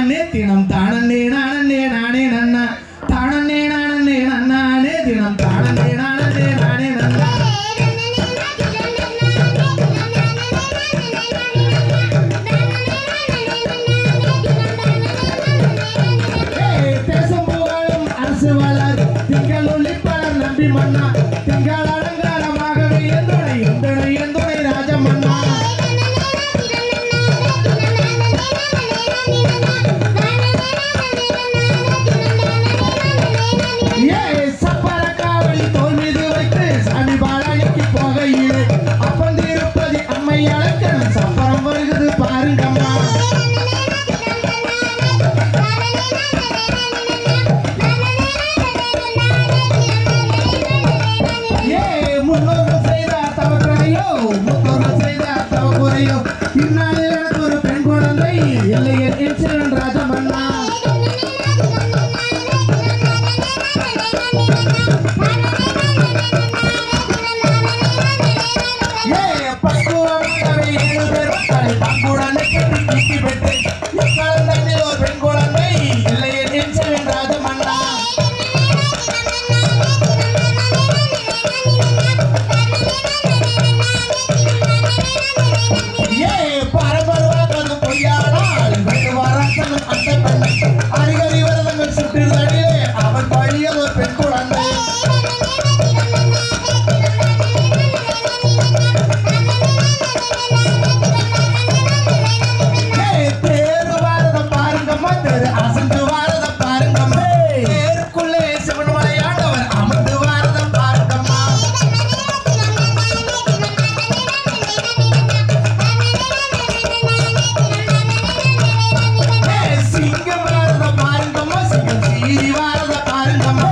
நன்னானே தினம் தானே நானே நானே நன்னா தானே நானே நன்னானே தினம் தானே நானே நானே நன்னா தேசம் புகழும் அரசு வளர் திங்கள் ஒளிப்பலர் நம்பி மன்னா திங்கள் அலங்காரமாகவே எந்துணை எந்துணை எந்துணை ராஜமன்னா ஒரு பெண் குழந்தை எல்லையர் என்சிலன் ராஜமன்னா பக்குவமாகவே 7 பேர் பங்குடனை கட்டி கிட்டி பெற்று இக்காலத்தில் ஒரு பெண் குழந்தை எல்லையர் என்சிலன் ராஜமன்னா அறிகறி விரதங்கள் சுற்றிலே அவன் பழிய ஒரு பெண் குழந்தை பேரு வாரத பாருங்கம்மா பேரு அசந்து வாரத பாருங்கம்மா பேருக்குள்ளே சிவன் மலையாண்டவர் அமர்ந்து வாரத பாருங்கம்மா சிங்கம் வாரத பாருங்கம்மா சிங்கம் சீரி வாரத பாருங்கம்மா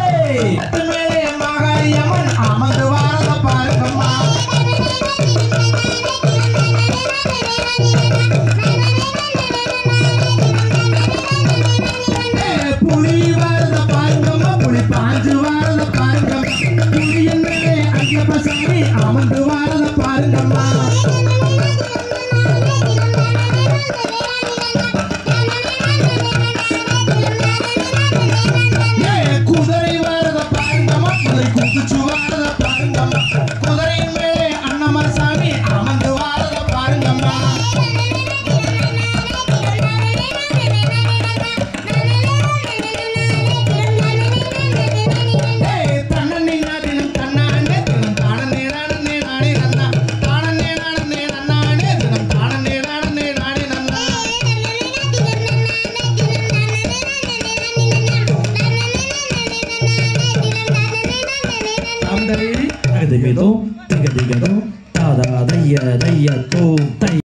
மேலே மகாயம்மன் அமர்ந்து வாரத பாருங்கம்மா புலி வாரத பாருங்கம்மா புலி பாஞ்சு வாரத பாருங்கம்மா புலியின் மேலே ஐயப்ப சாமி அமர்ந்து வாரத பாருங்கம்மா குதிரை வாரத பாருங்கம்மா குதிரை குதிச்சு வாரத பாருங்கம்மா குதிரையின் மேலே அண்ணமர் சாமி அமர்ந்து வாரத பாருங்கம்மா தன்னே தினம் தன்னானே தினம் தானே நானே நானே நன்னா தானே நானே நன்னானே தினம் தானே நானே நானே நன்னா Tiga-tiga tu, tada, daya, tu.